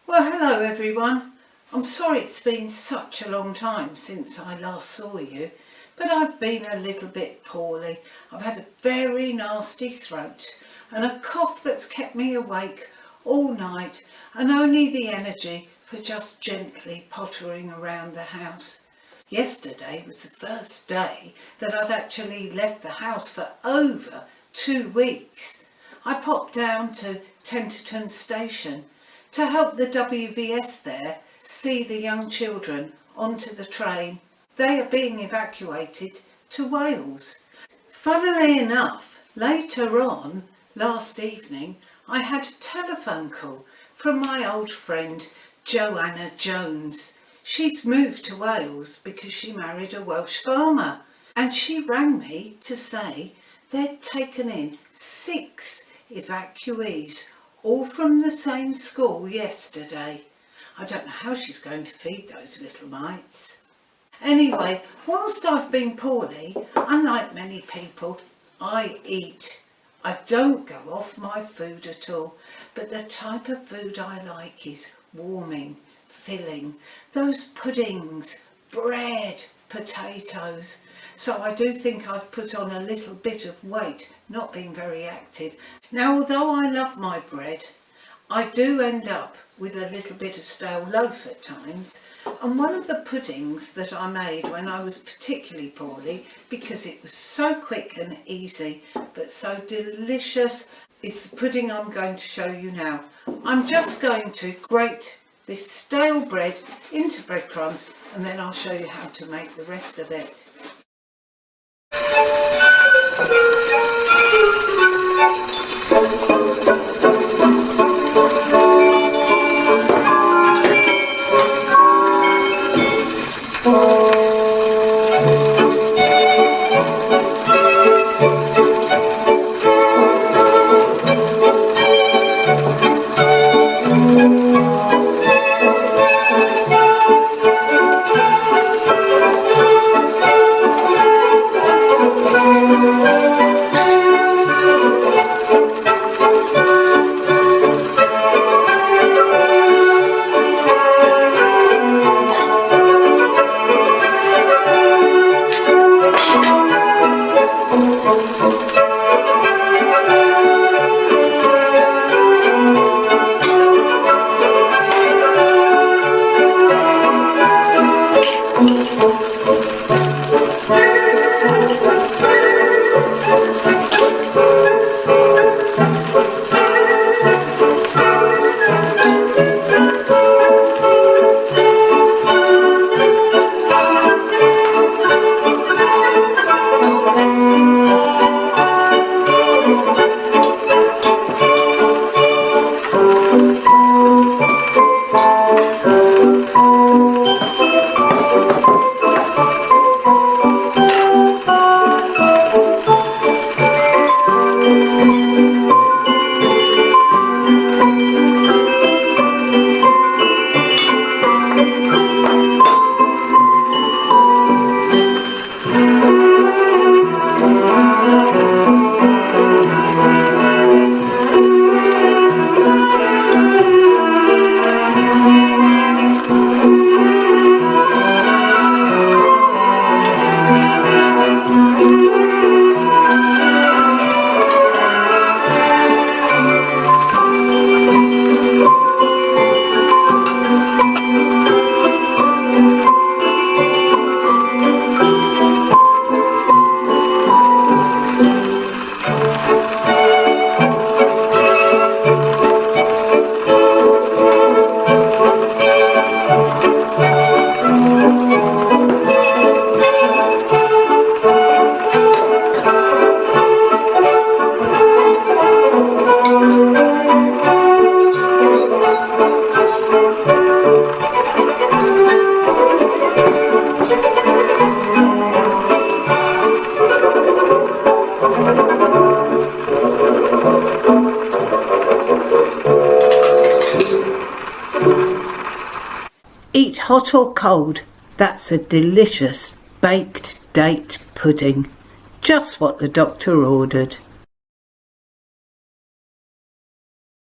Well, hello everyone. I'm sorry it's been such a long time since I last saw you, but I've been a little bit poorly. I've had a very nasty throat and a cough that's kept me awake all night and only the energy for just gently pottering around the house. Yesterday was the first day that I'd actually left the house for over 2 weeks. I popped down to Tenterton Station to help the WVS there see the young children onto the train. They are being evacuated to Wales. Funnily enough, later on last evening I had a telephone call from my old friend Joanna Jones. She's moved to Wales because she married a Welsh farmer, and she rang me to say they'd taken in 6 evacuees, all from the same school yesterday. I don't know how she's going to feed those little mites. Anyway, whilst I've been poorly, unlike many people, I eat. I don't go off my food at all, but the type of food I like is warming, filling, those puddings, bread, potatoes. So I do think I've put on a little bit of weight, not being very active. Now, although I love my bread, I do end up with a little bit of stale loaf at times. And one of the puddings that I made when I was particularly poorly, because it was so quick and easy, but so delicious, is the pudding I'm going to show you now. I'm just going to grate this stale bread into breadcrumbs, and then I'll show you how to make the rest of it. Eat hot or cold, that's a delicious baked date pudding. Just what the doctor ordered.